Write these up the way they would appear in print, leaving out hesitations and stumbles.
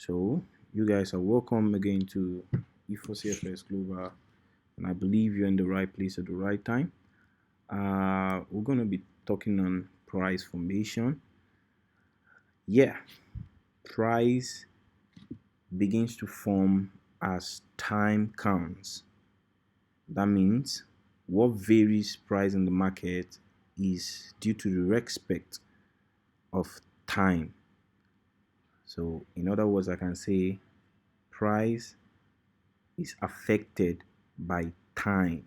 So you guys are welcome again to E4cfxglobal, and I believe you're in the right place at the right time. We're gonna be talking on price formation. Yeah, price begins to form as time counts. That means what varies price in the market is due to the respect of time. So in other words, I can say price is affected by time.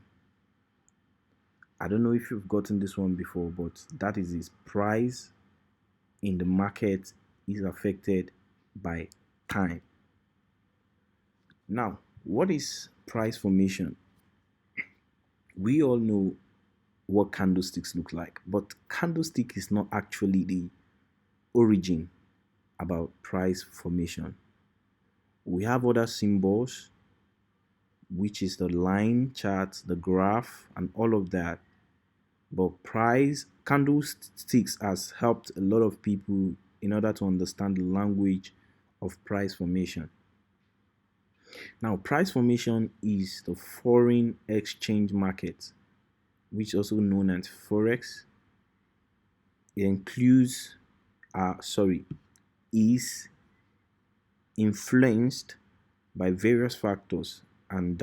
I don't know if you've gotten this one before, but that is its price in the market is affected by time. Now, what is price formation? We all know what candlesticks look like, but candlestick is not actually the origin about price formation. We have other symbols, which is the line chart, the graph, and all of that. But price candlesticks has helped a lot of people in order to understand the language of price formation. Now, price formation is the foreign exchange market, which is also known as Forex. It includes, is influenced by various factors, and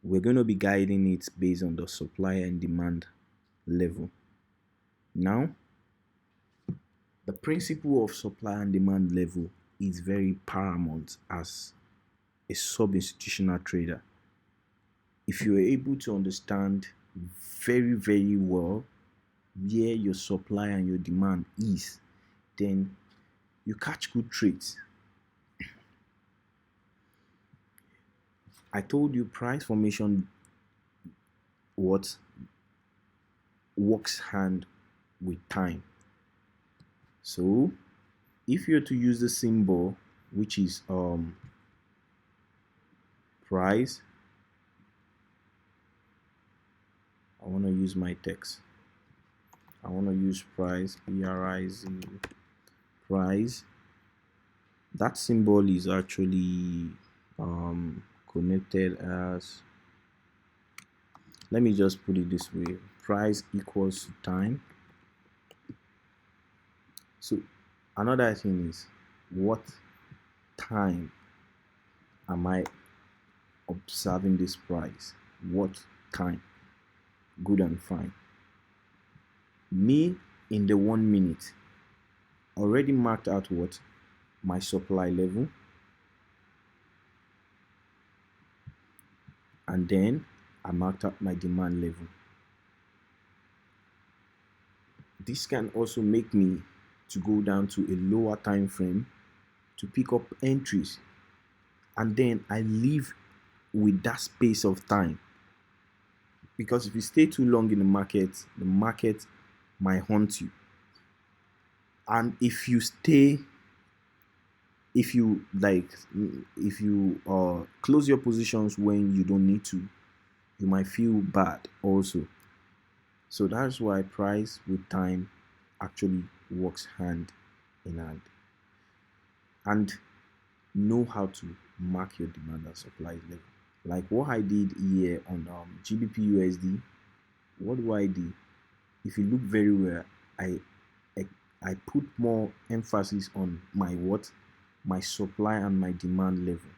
we're going to be guiding it based on the supply and demand level. Now, the principle of supply and demand level is very paramount as a sub-institutional trader. If you are able to understand very, very well where your supply and your demand is, then you catch good trades. I told you price formation what works hand with time. So if you're to use the symbol which is price, I want to use my text. I want to use price, priz, price. That symbol is actually connected as, let me just put it this way, price equals to time. So another thing is, what time am I observing this price? What time? Good and fine. Me in the 1 minute already marked out what my supply level, and then I marked out my demand level. This can also make me to go down to a lower time frame to pick up entries, and then I leave with that space of time, because if you stay too long in the market might haunt you. And if you stay, if you close your positions when you don't need to, you might feel bad also. So that's why price with time actually works hand in hand. And know how to mark your demand and supply level. Like what I did here on GBP USD. What do I do? If you look very well, I put more emphasis on my supply and my demand level.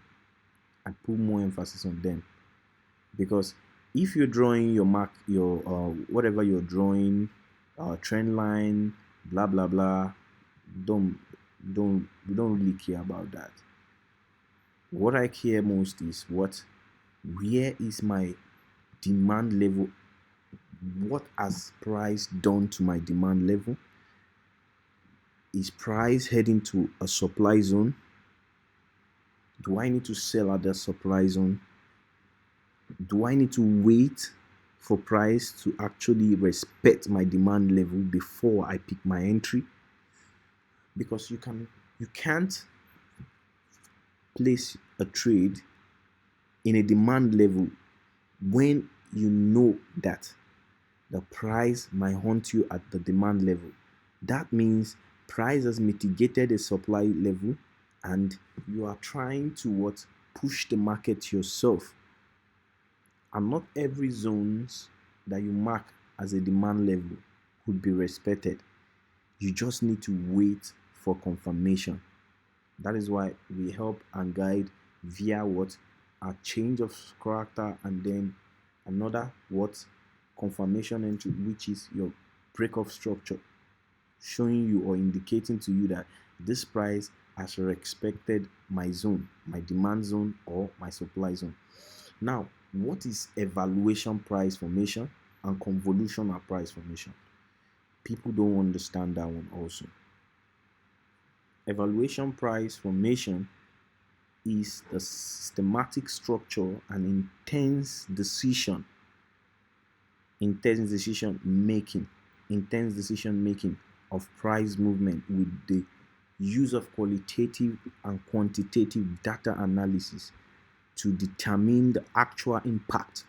I put more emphasis on them, because if you're drawing your whatever you're drawing, trend line, blah blah blah, don't we don't really care about that. What I care most is where is my demand level? What has price done to my demand level? Is price heading to a supply zone? Do I need to sell at the supply zone? Do I need to wait for price to actually respect my demand level before I pick my entry? Because you can't place a trade in a demand level when you know that the price might haunt you at the demand level. That means price has mitigated the supply level and you are trying to what, push the market yourself, and not every zones that you mark as a demand level would be respected. You just need to wait for confirmation. That is why we help and guide via what, a change of character, and then another what, confirmation entry, which is your break of structure, showing you or indicating to you that this price has respected my zone, my demand zone, or my supply zone. Now, what is evaluation price formation and convolutional price formation? People don't understand that one also. Evaluation price formation is the systematic structure and intense decision making of price movement with the use of qualitative and quantitative data analysis to determine the actual impact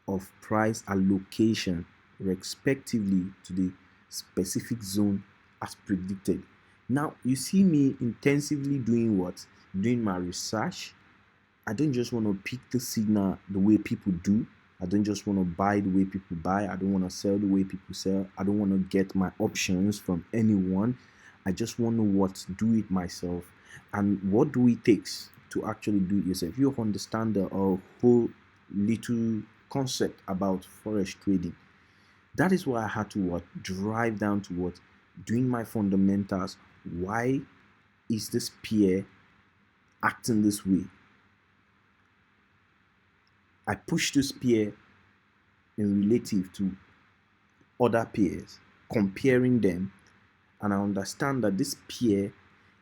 of price allocation respectively to the specific zone as predicted. Now, you see me intensively doing what? Doing my research. I don't just want to pick the signal the way people do. I don't just want to buy the way people buy. I don't want to sell the way people sell. I don't want to get my options from anyone. I just want to what, do it myself. And what do it takes to actually do it yourself? You understand the whole little concept about forex trading. That is why I had to what, drive down to what, doing my fundamentals. Why is this peer acting this way? I push this peer in relative to other peers, comparing them, and I understand that this peer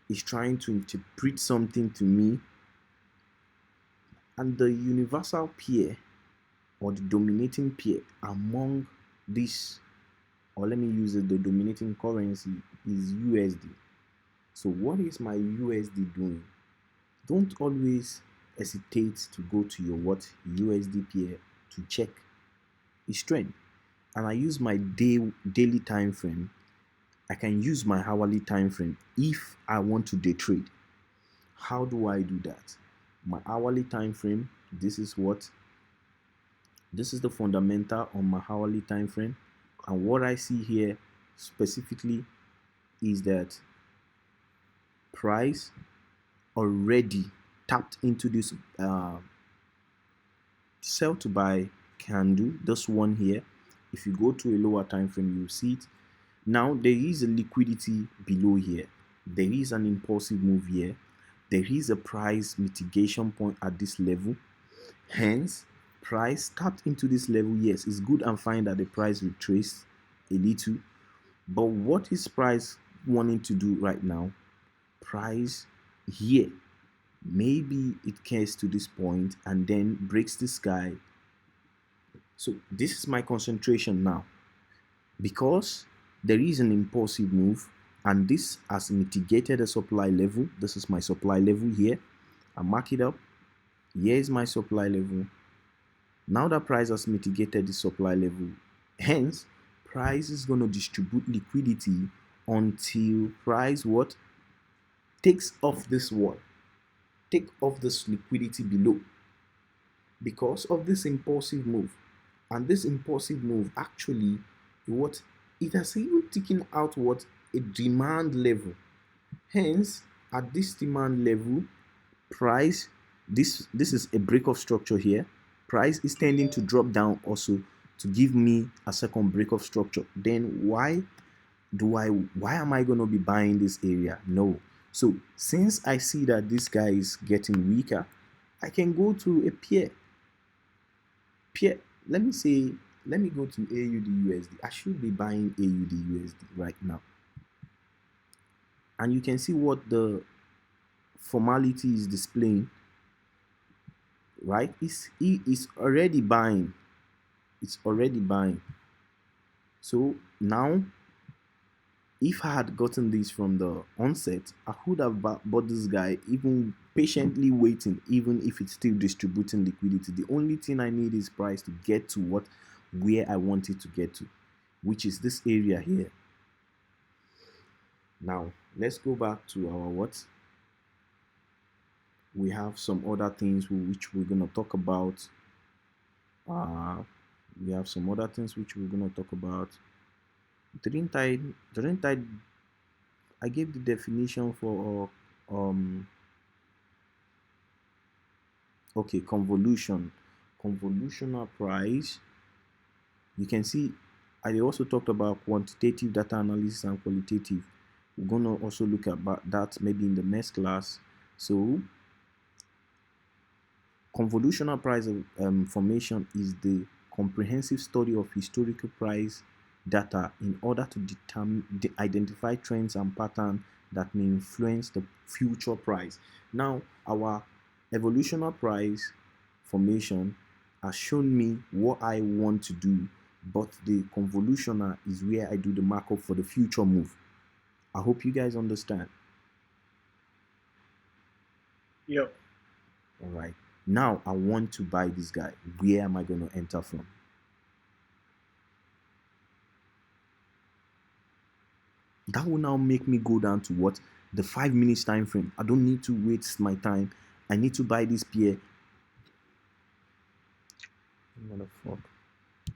is trying to interpret something to me, and the universal peer or the dominating peer among this, or let me use it, the dominating currency is USD. So what is my USD doing? Don't always hesitate to go to your what, USD peer, to check its trend. And I use my daily time frame. I can use my hourly time frame if I want to day trade. How do I do that? My hourly time frame, this is the fundamental on my hourly time frame, and what I see here specifically is that price already tapped into this sell to buy candle, this one here. If you go to a lower time frame, you see it. Now there is a liquidity below here, there is an impulsive move here, there is a price mitigation point at this level. Hence, price tapped into this level. Yes, it's good and fine that the price retraced a little, but what is price wanting to do right now? Price here, maybe it cares to this point and then breaks the sky. So this is my concentration now, because there is an impulsive move and this has mitigated a supply level. This is my supply level here. I mark it up. Here is my supply level. Now that price has mitigated the supply level, hence price is going to distribute liquidity until price what, takes off this wall, take off this liquidity below, because of this impulsive move. And this impulsive move actually, what, it has even taken out what, a demand level. Hence, at this demand level, price, this is a break of structure here. Price is tending to drop down also to give me a second break of structure. Then why am I going to be buying this area? No. So since I see that this guy is getting weaker, I can go to a peer. Let me go to AUD USD. I should be buying AUD USD right now. And you can see what the formality is displaying, right? He is already buying. It's already buying. So now, if I had gotten this from the onset, I could have bought this guy, even patiently waiting, even if it's still distributing liquidity. The only thing I need is price to get to where I want it to get to, which is this area here. Now let's go back to our We have some other things which we're gonna talk about. Uh, we have some other things which we're gonna talk about. Didn't I? Didn't I? I gave the definition for okay, convolutional price. You can see I also talked about quantitative data analysis and qualitative. We're gonna also look at that maybe in the next class. So convolutional price formation is the comprehensive study of historical price data in order to identify trends and patterns that may influence the future price. Now, our evolutional price formation has shown me what I want to do, but the convolutional is where I do the markup for the future move. I hope you guys understand. Yep. All right. Now I want to buy this guy. Where am I going to enter from? That will now make me go down to what? The 5 minutes time frame. I don't need to waste my time. I need to buy this pair. What the fuck?